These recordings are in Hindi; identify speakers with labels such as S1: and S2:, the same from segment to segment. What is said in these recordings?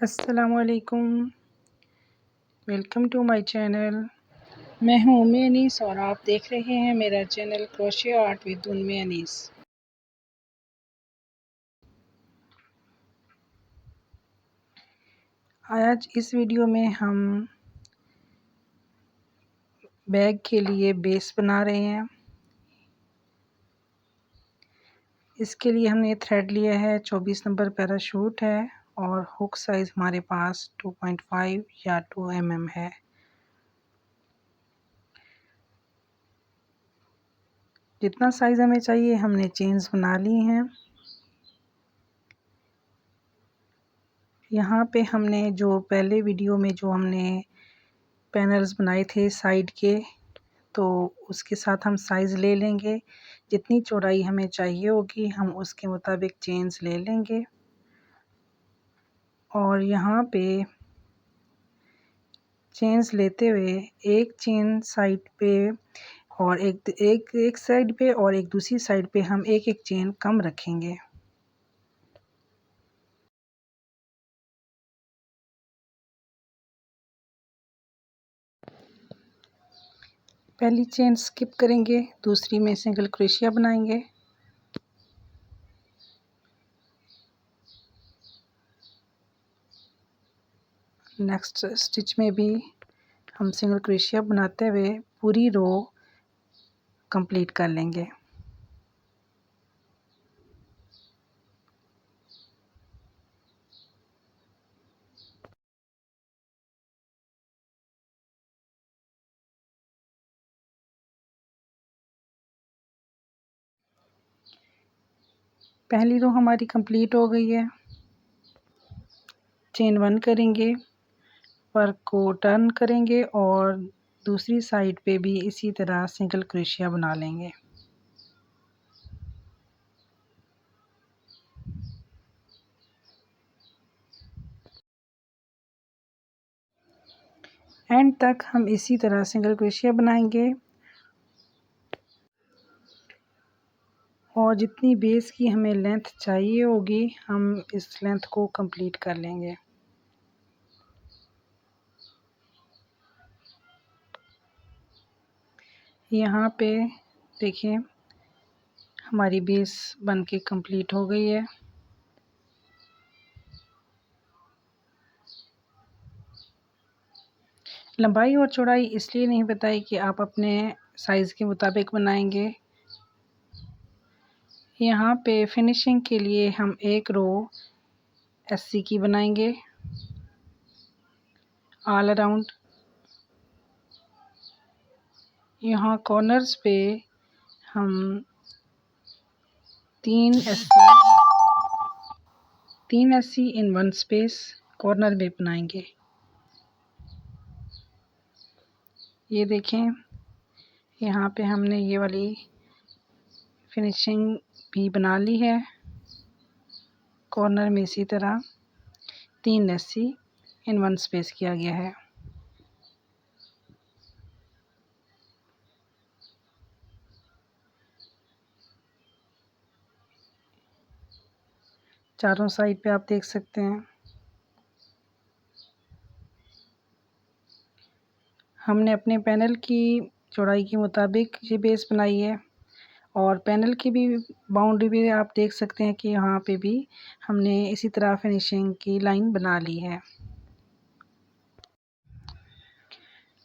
S1: अस्सलामुअलैकुम, वेलकम टू माय चैनल। मैं हूं उम्मी अनीस और आप देख रहे हैं मेरा चैनल क्रोशे आर्ट विद उम्मी अनीस। आज इस वीडियो में हम बैग के लिए बेस बना रहे हैं। इसके लिए हमने थ्रेड लिया है 24 नंबर पैराशूट है और हुक साइज़ हमारे पास 2.5 या 2 mm है। जितना साइज़ हमें चाहिए हमने चेन्स बना ली हैं। यहाँ पे हमने जो पहले वीडियो में जो हमने पैनल्स बनाए थे साइड के, तो उसके साथ हम साइज़ ले लेंगे। जितनी चौड़ाई हमें चाहिए होगी हम उसके मुताबिक चेन्स ले लेंगे। और यहाँ पे चेन्स लेते हुए एक चेन साइड पे और एक साइड पे और एक दूसरी साइड पे हम एक चेन कम रखेंगे। पहली चेन स्किप करेंगे, दूसरी में सिंगल क्रोशिया बनाएंगे। नेक्स्ट स्टिच में भी हम सिंगल क्रोशिया बनाते हुए पूरी रो कंप्लीट कर लेंगे। पहली रो हमारी कंप्लीट हो गई है। चेन 1 करेंगे, वर्क को टर्न करेंगे और दूसरी साइड पे भी इसी तरह सिंगल क्रोशिया बना लेंगे। एंड तक हम इसी तरह सिंगल क्रोशिया बनाएंगे और जितनी बेस की हमें लेंथ चाहिए होगी हम इस लेंथ को कंप्लीट कर लेंगे। यहाँ पे देखिए हमारी बेस बनके कंप्लीट हो गई है। लंबाई और चौड़ाई इसलिए नहीं बताई कि आप अपने साइज़ के मुताबिक बनाएंगे। यहाँ पे फिनिशिंग के लिए हम एक रो एससी की बनाएंगे ऑल अराउंड। यहाँ कॉर्नर्स पे हम तीन SC in one space corner में बनाएंगे। ये देखें यहाँ पे हमने ये वाली फिनिशिंग भी बना ली है। कॉर्नर में इसी तरह 3 एससी इन वन स्पेस किया गया है। चारों साइड पे आप देख सकते हैं। हमने अपने पैनल की चौड़ाई के मुताबिक ये बेस बनाई है और पैनल की भी बाउंड्री भी आप देख सकते हैं कि यहाँ पे भी हमने इसी तरह फिनिशिंग की लाइन बना ली है।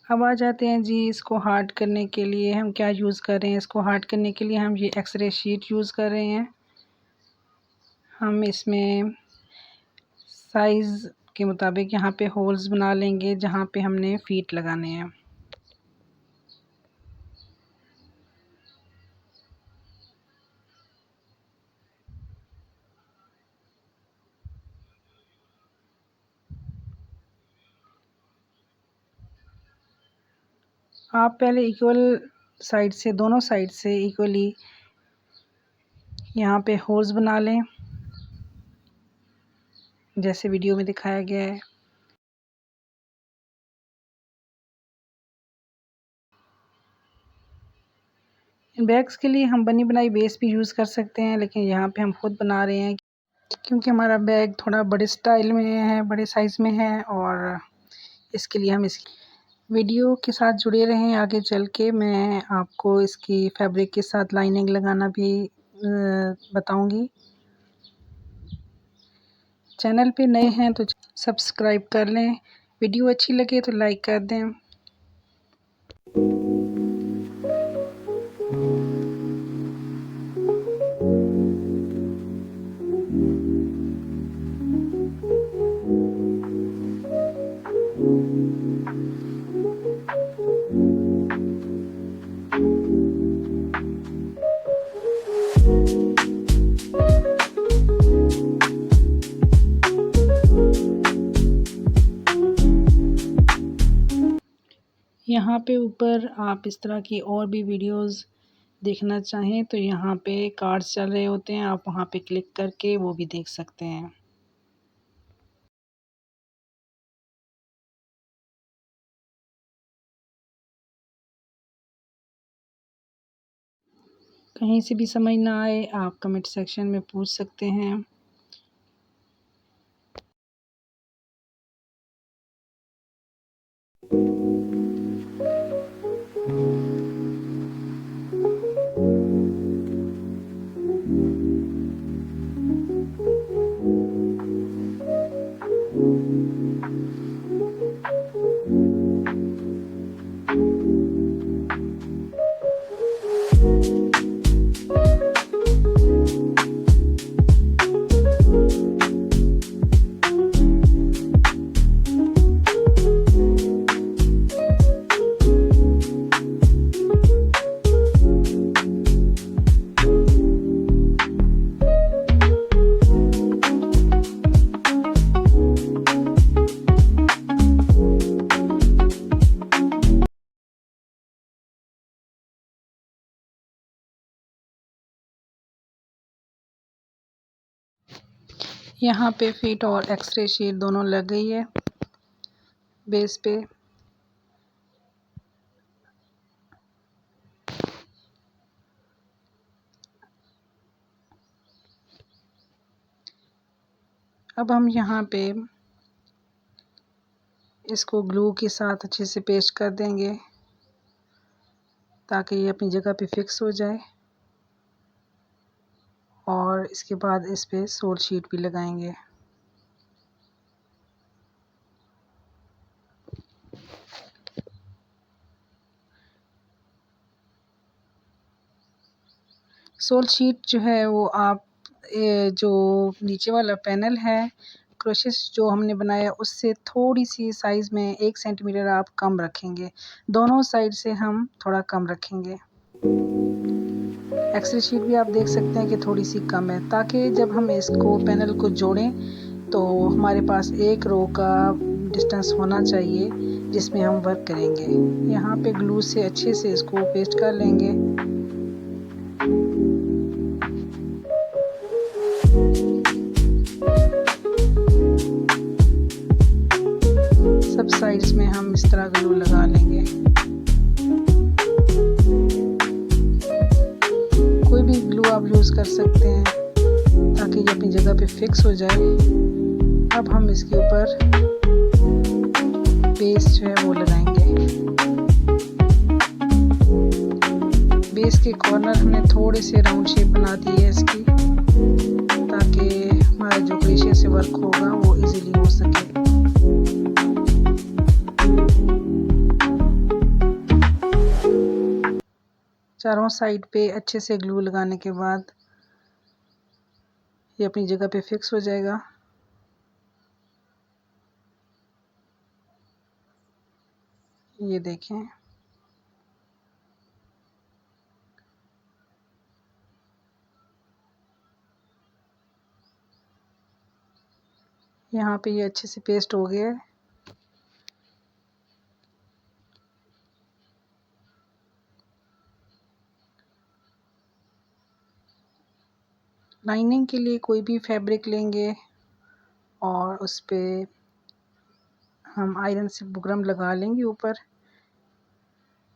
S1: अब आ जाते हैं जी इसको हार्ड करने के लिए हम क्या यूज़ कर रहे हैं। इसको हार्ड करने के लिए हम ये एक्सरे शीट यूज़ कर रहे हैं। हम इसमें साइज़ के मुताबिक यहाँ पे होल्स बना लेंगे जहाँ पे हमने फीट लगाने हैं। आप पहले इक्वल साइड से दोनों साइड से इक्वली यहाँ पे होल्स बना लें जैसे वीडियो में दिखाया गया है। इन बैग्स के लिए हम बनी बनाई बेस भी यूज़ कर सकते हैं, लेकिन यहाँ पे हम खुद बना रहे हैं। क्योंकि हमारा बैग थोड़ा बड़े स्टाइल में है, बड़े साइज़ में है, और इसके लिए हम इस वीडियो के साथ जुड़े रहें। आगे चल के मैं आपको इसकी फैब्रिक के साथ लाइनिंग लगाना भी बताऊंगी। चैनल पे नए हैं तो सब्सक्राइब कर लें, वीडियो अच्छी लगे तो लाइक कर दें। यहाँ पे ऊपर आप इस तरह की और भी वीडियोस देखना चाहें तो यहाँ पे कार्ड्स चल रहे होते हैं, आप वहाँ पे क्लिक करके वो भी देख सकते हैं। कहीं से भी समझ ना आए आप कमेंट सेक्शन में पूछ सकते हैं। यहाँ पे फिट और एक्सरे शीट दोनों लग गई है बेस पे। अब हम यहाँ पे इसको ग्लू के साथ अच्छे से पेस्ट कर देंगे ताकि ये अपनी जगह पे फिक्स हो जाए, और इसके बाद इस पे सोल शीट भी लगाएंगे। सोल शीट जो है वो आप जो नीचे वाला पैनल है क्रोशेस जो हमने बनाया उससे थोड़ी सी साइज़ में 1 सेंटीमीटर आप कम रखेंगे। दोनों साइड से हम थोड़ा कम रखेंगे। एक्सरे शीट भी आप देख सकते हैं कि थोड़ी सी कम है, ताकि जब हम इसको पैनल को जोड़ें तो हमारे पास एक रो का डिस्टेंस होना चाहिए जिसमें हम वर्क करेंगे। यहाँ पे ग्लू से अच्छे से इसको पेस्ट कर लेंगे। सब साइड्स में हम इस तरह ग्लू लगा लेंगे। कोई भी ग्लू आप यूज़ कर सकते हैं ताकि ये अपनी जगह पे फिक्स हो जाए। अब हम इसके ऊपर बेस जो है वो लगाएंगे। बेस के कॉर्नर हमने थोड़े से राउंड शेप बना दी है इसकी, ताकि हमारा जो क्रोशे से वर्क होगा वो इजीली हो सके। चारों साइड पे अच्छे से ग्लू लगाने के बाद ये अपनी जगह पे फिक्स हो जाएगा। ये देखें, यहाँ पे ये अच्छे से पेस्ट हो गया है। लाइनिंग के लिए कोई भी फैब्रिक लेंगे और उस पे हम आयरन से बुकरम लगा लेंगे ऊपर,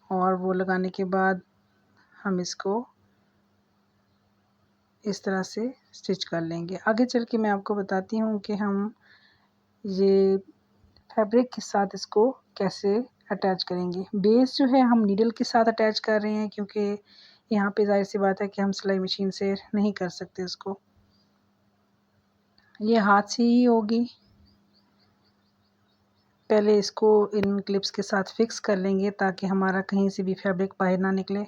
S1: और वो लगाने के बाद हम इसको इस तरह से स्टिच कर लेंगे। आगे चल के मैं आपको बताती हूँ कि हम ये फैब्रिक के साथ इसको कैसे अटैच करेंगे। बेस जो है हम नीडल के साथ अटैच कर रहे हैं, क्योंकि यहाँ पे ज़ाहिर सी बात है कि हम सिलाई मशीन से नहीं कर सकते इसको, ये हाथ से ही होगी। पहले इसको इन क्लिप्स के साथ फिक्स कर लेंगे ताकि हमारा कहीं से भी फैब्रिक बाहर ना निकले,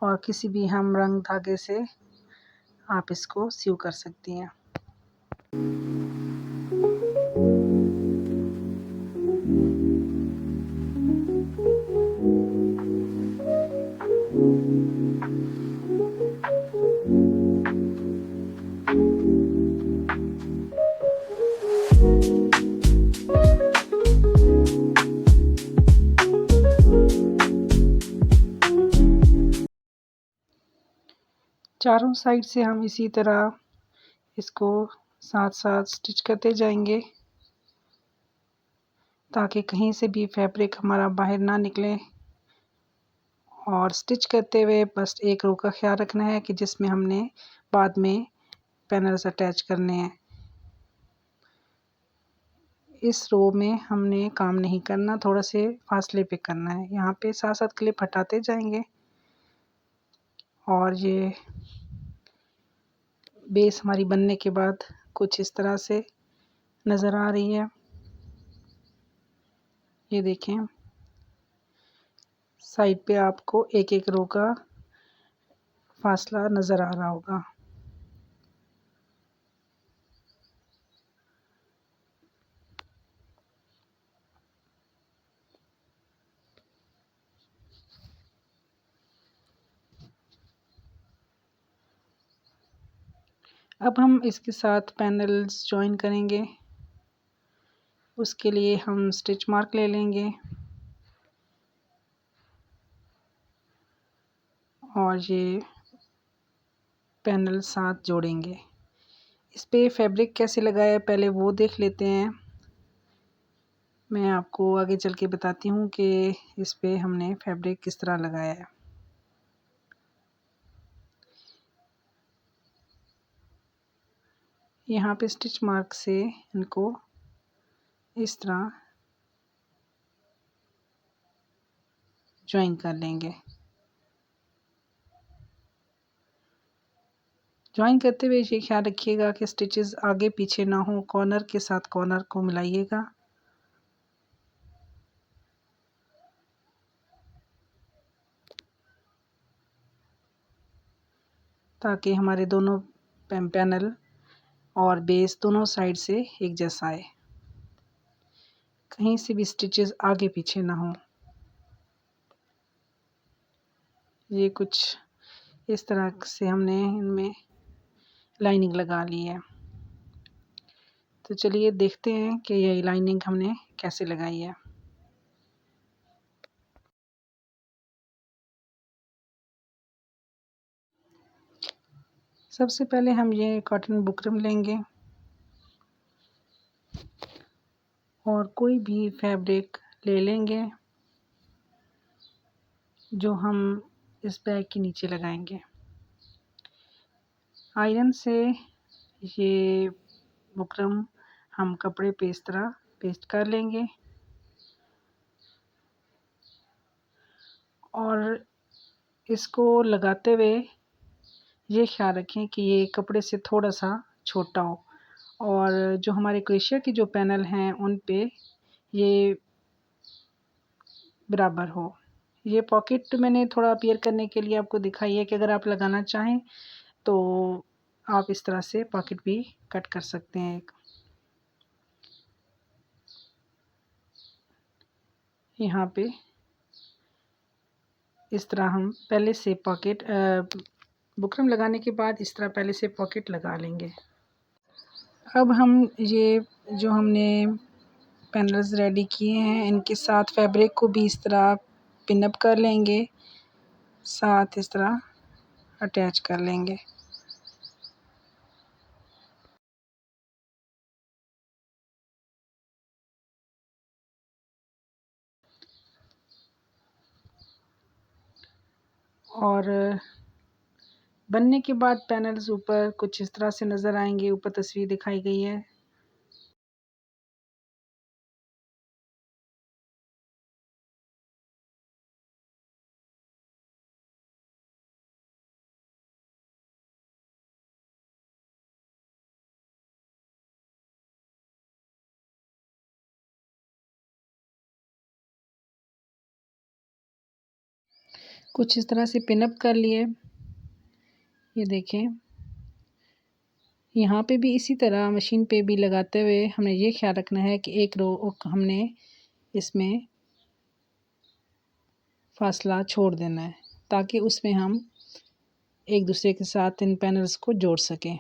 S1: और किसी भी हम रंग धागे से आप इसको सीव कर सकती हैं। चारों साइड से हम इसी तरह इसको साथ साथ स्टिच करते जाएंगे ताकि कहीं से भी फैब्रिक हमारा बाहर ना निकले। और स्टिच करते हुए बस एक रो का ख्याल रखना है कि जिसमें हमने बाद में पैनल्स अटैच करने हैं। इस रो में हमने काम नहीं करना, थोड़ा से फासले पे करना है। यहाँ पे साथ साथ क्लिप हटाते जाएंगे और ये बेस हमारी बनने के बाद कुछ इस तरह से नज़र आ रही है। ये देखें, साइड पे आपको एक एक रो का फासला नज़र आ रहा होगा। अब हम इसके साथ पैनल्स जॉइन करेंगे। उसके लिए हम स्टिच मार्क ले लेंगे और ये पैनल साथ जोड़ेंगे। इस पे फैब्रिक कैसे लगाया पहले वो देख लेते हैं। मैं आपको आगे चल के बताती हूँ कि इस पे हमने फैब्रिक किस तरह लगाया है। यहाँ पे स्टिच मार्क से इनको इस तरह ज्वाइन कर लेंगे। ज्वाइन करते हुए ये ख्याल रखिएगा कि स्टिचेस आगे पीछे ना हो, कॉर्नर के साथ कॉर्नर को मिलाइएगा ताकि हमारे दोनों पैनल और बेस दोनों साइड से एक जैसा आए, कहीं से भी स्टिचेस आगे पीछे ना हो। ये कुछ इस तरह से हमने इनमें लाइनिंग लगा ली है। तो चलिए देखते हैं कि ये लाइनिंग हमने कैसे लगाई है। सबसे पहले हम ये कॉटन बुकरम लेंगे और कोई भी फैब्रिक ले लेंगे जो हम इस बैग के नीचे लगाएंगे। आयरन से ये बुकरम हम कपड़े पे इस तरह पेस्ट कर लेंगे और इसको लगाते हुए ये ख्याल रखें कि ये कपड़े से थोड़ा सा छोटा हो और जो हमारे क्रोशिया के जो पैनल हैं उन पे ये बराबर हो। ये पॉकेट मैंने थोड़ा अपीयर करने के लिए आपको दिखाई है कि अगर आप लगाना चाहें तो आप इस तरह से पॉकेट भी कट कर सकते हैं। यहाँ पे इस तरह हम पहले से पॉकेट बुकरम लगाने के बाद इस तरह पहले से पॉकेट लगा लेंगे। अब हम ये जो हमने पैनल्स रेडी किए हैं इनके साथ फैब्रिक को भी इस तरह पिन अप कर लेंगे, साथ इस तरह अटैच कर लेंगे। और बनने के बाद पैनल्स ऊपर कुछ इस तरह से नज़र आएंगे। ऊपर तस्वीर दिखाई गई है। कुछ इस तरह से पिनअप कर लिए। ये देखें, यहाँ पे भी इसी तरह मशीन पे भी लगाते हुए हमें ये ख्याल रखना है कि एक रो हमने इसमें फासला छोड़ देना है, ताकि उसमें हम एक दूसरे के साथ इन पैनल्स को जोड़ सकें।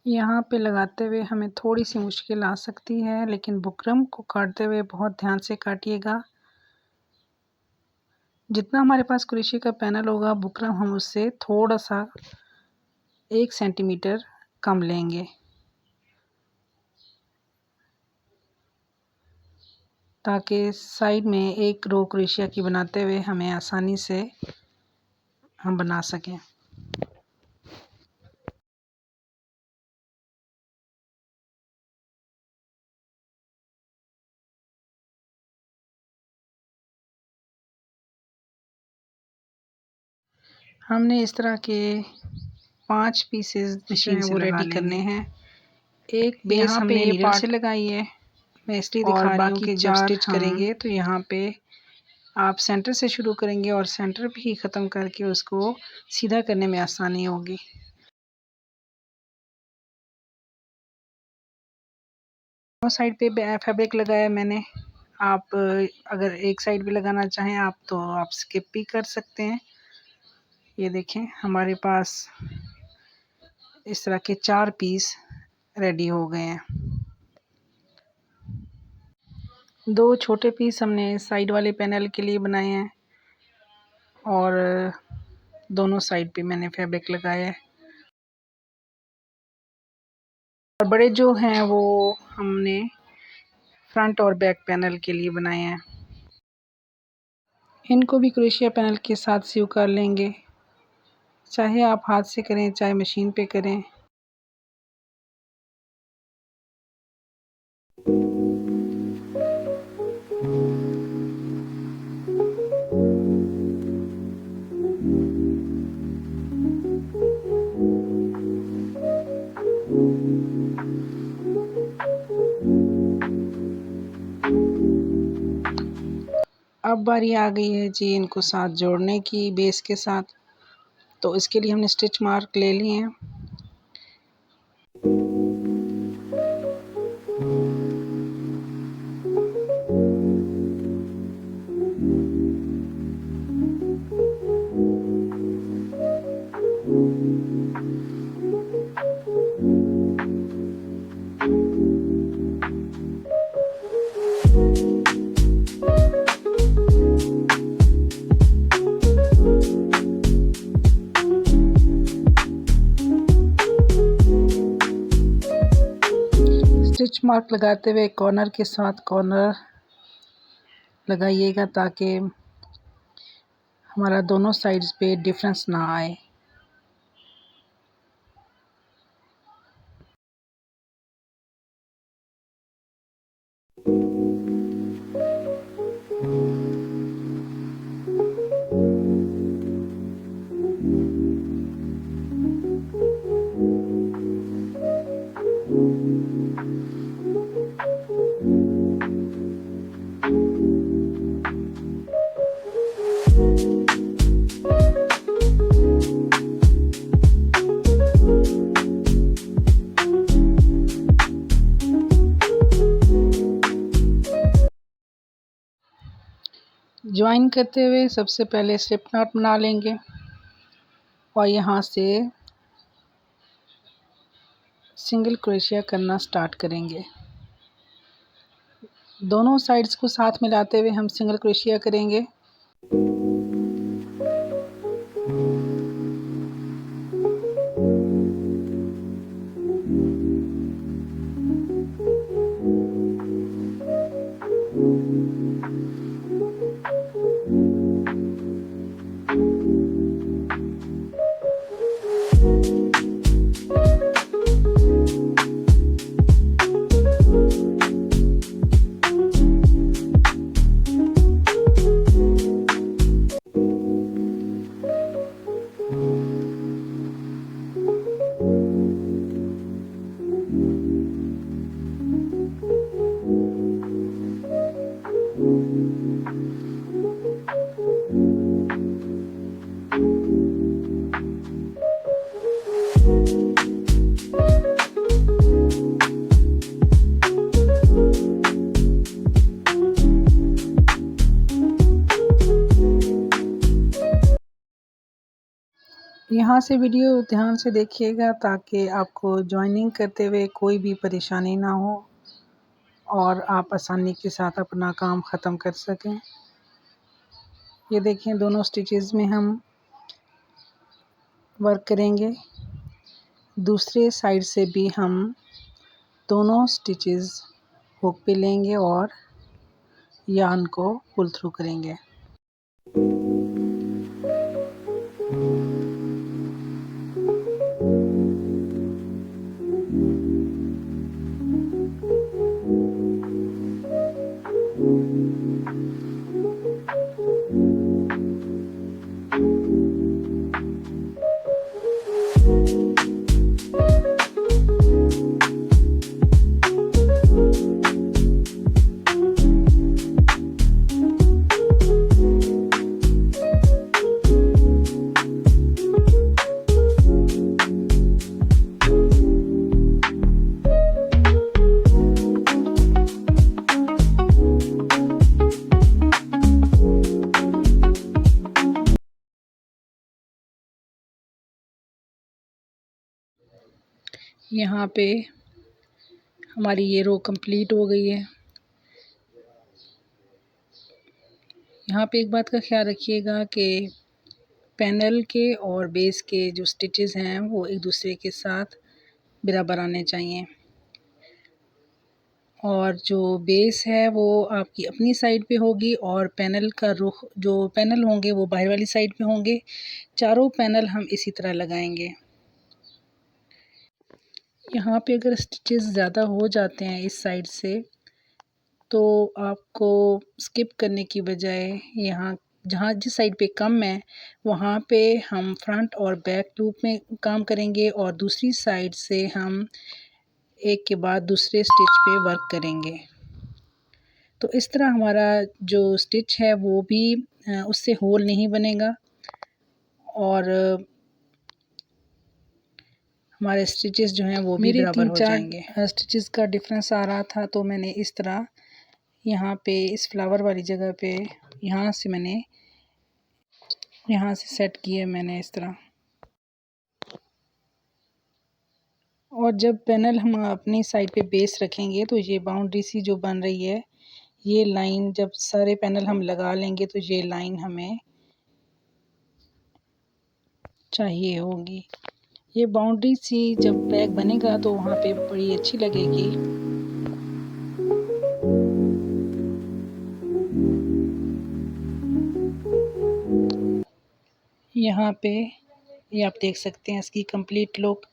S1: यहाँ पे लगाते हुए हमें थोड़ी सी मुश्किल आ सकती है, लेकिन बुकरम को काटते हुए बहुत ध्यान से काटिएगा। जितना हमारे पास कुरेशी का पैनल होगा, बुकरम हम उससे थोड़ा सा 1 सेंटीमीटर कम लेंगे, ताकि साइड में एक रो क्रोशिया की बनाते हुए हमें आसानी से हम बना सकें। हमने इस तरह के 5 पीसेस जो हैं वो रेडी करने हैं। एक बेस हमने नीडल से लगाई है, मैं इसलिए दिखा रही हूँ कि जब स्टिच करेंगे तो यहाँ पे आप सेंटर से शुरू करेंगे और सेंटर पे ही ख़त्म करके उसको सीधा करने में आसानी होगी। दोनों साइड पे फैब्रिक लगाया मैंने। आप अगर एक साइड भी लगाना चाहें आप तो आप स्किप भी कर सकते हैं। ये देखें, हमारे पास इस तरह के 4 पीस रेडी हो गए हैं। 2 छोटे पीस हमने साइड वाले पैनल के लिए बनाए हैं और दोनों साइड पे मैंने फैब्रिक लगाया है। और बड़े जो हैं वो हमने फ्रंट और बैक पैनल के लिए बनाए हैं। इनको भी क्रोशिया पैनल के साथ सीव कर लेंगे, चाहे आप हाथ से करें चाहे मशीन पे करें। अब बारी आ गई है जी इनको साथ जोड़ने की बेस के साथ, तो इसके लिए हमने स्टिच मार्क ले लिए हैं। स्टिच मार्क लगाते हुए कॉर्नर के साथ कॉर्नर लगाइएगा, ताकि हमारा दोनों साइड्स पे डिफरेंस ना आए। ज्वाइन करते हुए सबसे पहले स्लिप नॉट बना लेंगे और यहाँ से सिंगल क्रोशिया करना स्टार्ट करेंगे। दोनों साइड्स को साथ मिलाते हुए हम सिंगल क्रोशिया करेंगे। यहाँ से वीडियो ध्यान से देखिएगा ताकि आपको जॉइनिंग करते हुए कोई भी परेशानी ना हो और आप आसानी के साथ अपना काम ख़त्म कर सकें। ये देखें, दोनों स्टिचेस में हम वर्क करेंगे। दूसरे साइड से भी हम दोनों स्टिचेस हुक पे लेंगे और यार्न को पुल थ्रू करेंगे। यहाँ पे हमारी ये रो कंप्लीट हो गई है। यहाँ पे एक बात का ख्याल रखिएगा कि पैनल के और बेस के जो स्टिचेस हैं वो एक दूसरे के साथ बराबर आने चाहिए और जो बेस है वो आपकी अपनी साइड पे होगी और पैनल का रुख, जो पैनल होंगे वो बाहर वाली साइड पे होंगे। चारों पैनल हम इसी तरह लगाएंगे। यहाँ पे अगर स्टिचेस ज़्यादा हो जाते हैं इस साइड से तो आपको स्किप करने की बजाय यहाँ जहाँ जिस साइड पे कम है वहाँ पे हम फ्रंट और बैक लूप में काम करेंगे और दूसरी साइड से हम एक के बाद दूसरे स्टिच पे वर्क करेंगे। तो इस तरह हमारा जो स्टिच है वो भी उससे होल नहीं बनेगा और हमारे स्टिचेस जो हैं वो भी बराबर हो जाएंगे। स्टिचेस का डिफरेंस आ रहा था तो मैंने इस तरह यहाँ पे इस फ्लावर वाली जगह पे यहाँ से सेट किए मैंने इस तरह। और जब पैनल हम अपनी साइड पे बेस रखेंगे तो ये बाउंड्री सी जो बन रही है, ये लाइन जब सारे पैनल हम लगा लेंगे तो ये लाइन हमें चाहिए होगी। ये बाउंड्री सी जब बैग बनेगा तो वहाँ पे बड़ी अच्छी लगेगी। यहाँ पे ये आप देख सकते हैं इसकी कंप्लीट लुक।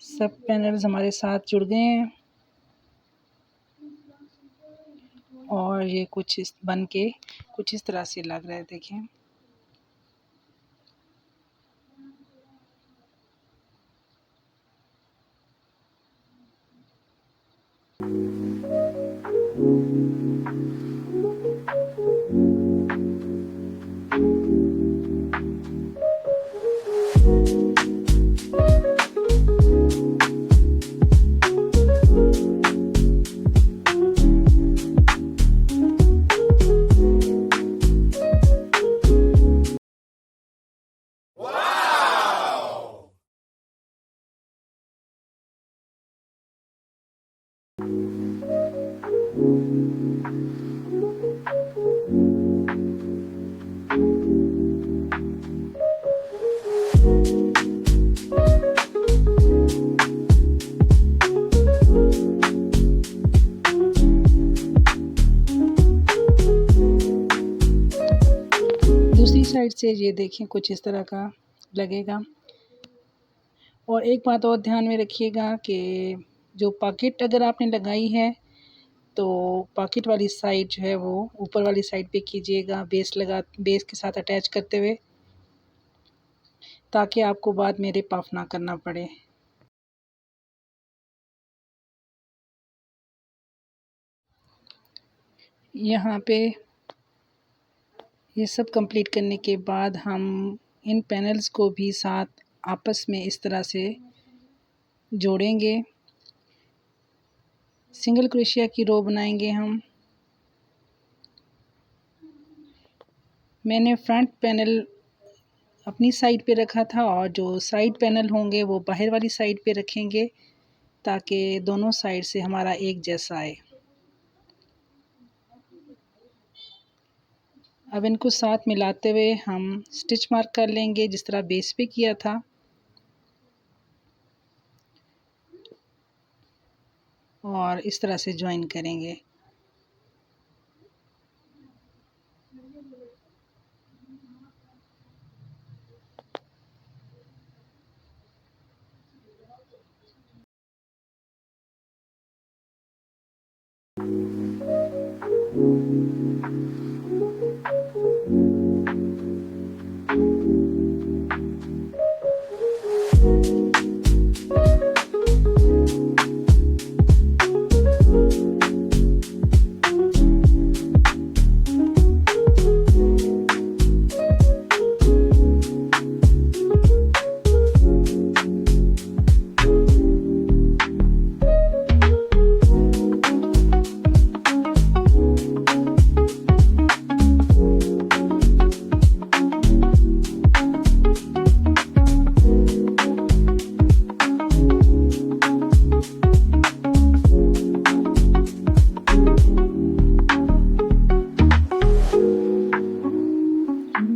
S1: सब पैनल्स हमारे साथ जुड़ गए हैं और ये कुछ इस बन के कुछ इस तरह से लग रहा है, देखें। दूसरी साइड से ये देखें कुछ इस तरह का लगेगा। और एक बात और ध्यान में रखिएगा कि जो पॉकेट अगर आपने लगाई है तो पॉकेट वाली साइड जो है वो ऊपर वाली साइड पे कीजिएगा, बेस के साथ अटैच करते हुए, ताकि आपको बाद में रिप ऑफ ना करना पड़े। यहाँ पे ये सब कंप्लीट करने के बाद हम इन पैनल्स को भी साथ आपस में इस तरह से जोड़ेंगे। सिंगल क्रोशिया की रो बनाएंगे हम। मैंने फ्रंट पैनल अपनी साइड पे रखा था और जो साइड पैनल होंगे वो बाहर वाली साइड पे रखेंगे, ताकि दोनों साइड से हमारा एक जैसा आए। अब इनको साथ मिलाते हुए हम स्टिच मार्क कर लेंगे जिस तरह बेस पे किया था, और इस तरह से ज्वाइन करेंगे।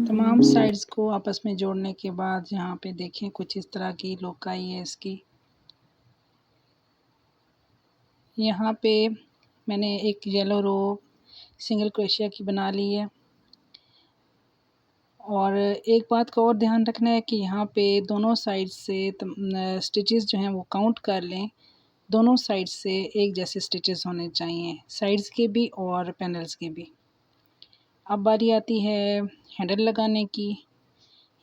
S1: तमाम साइड्स को आपस में जोड़ने के बाद यहाँ पे देखें कुछ इस तरह की लुक आई है इसकी। यहाँ पे मैंने एक येलो रो सिंगल क्रोशिया की बना ली है। और एक बात का और ध्यान रखना है कि यहाँ पे दोनों साइड से स्टिचेस जो हैं वो काउंट कर लें। दोनों साइड से एक जैसे स्टिचेस होने चाहिए, साइड्स के भी और पैनल्स के भी। अब बारी आती है हैंडल लगाने की।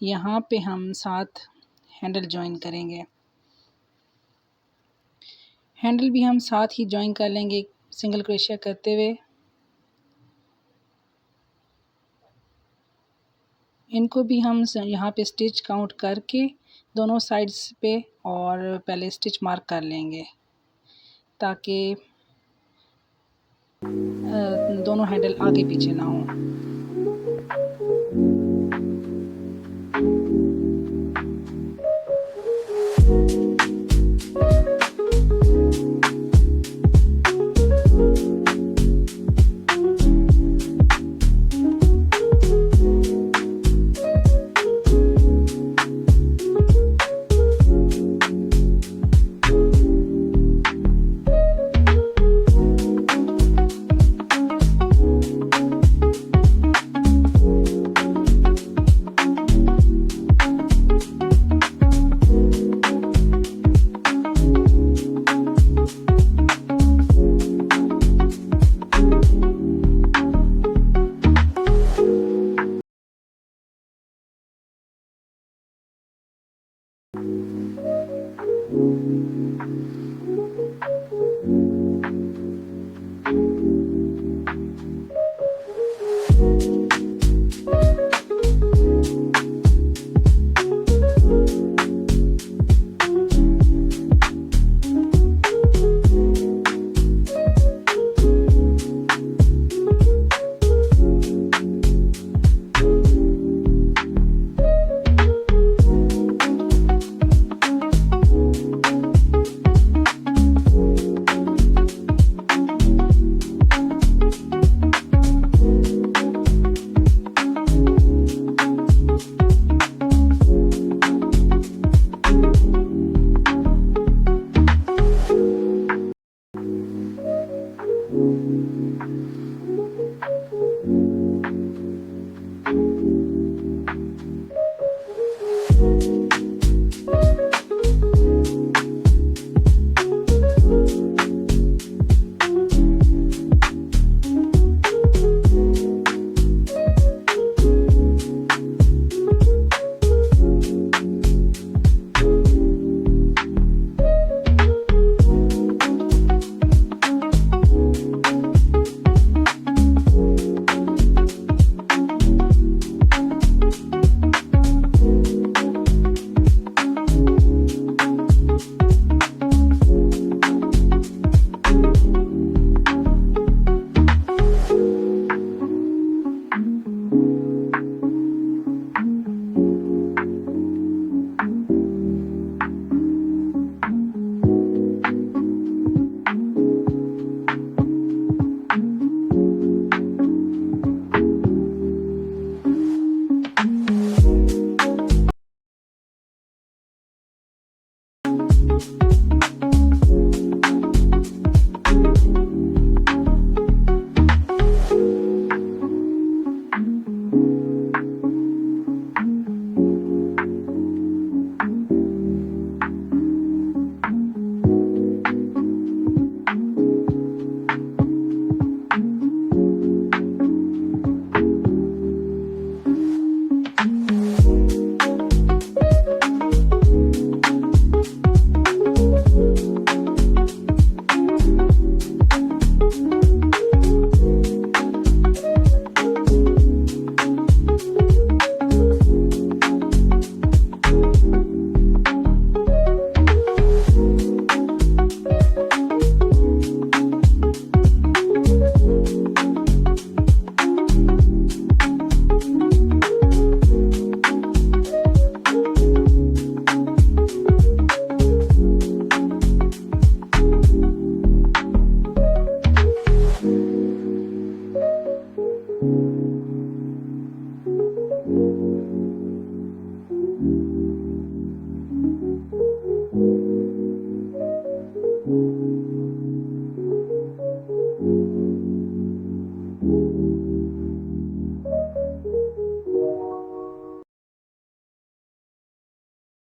S1: यहाँ पे हम साथ हैंडल जॉइन करेंगे। हैंडल भी हम साथ ही जॉइन कर लेंगे सिंगल क्रोशिया करते हुए। इनको भी हम यहाँ पे स्टिच काउंट करके दोनों साइड्स पे और पहले स्टिच मार्क कर लेंगे, ताकि दोनों हैंडल आगे पीछे ना हो।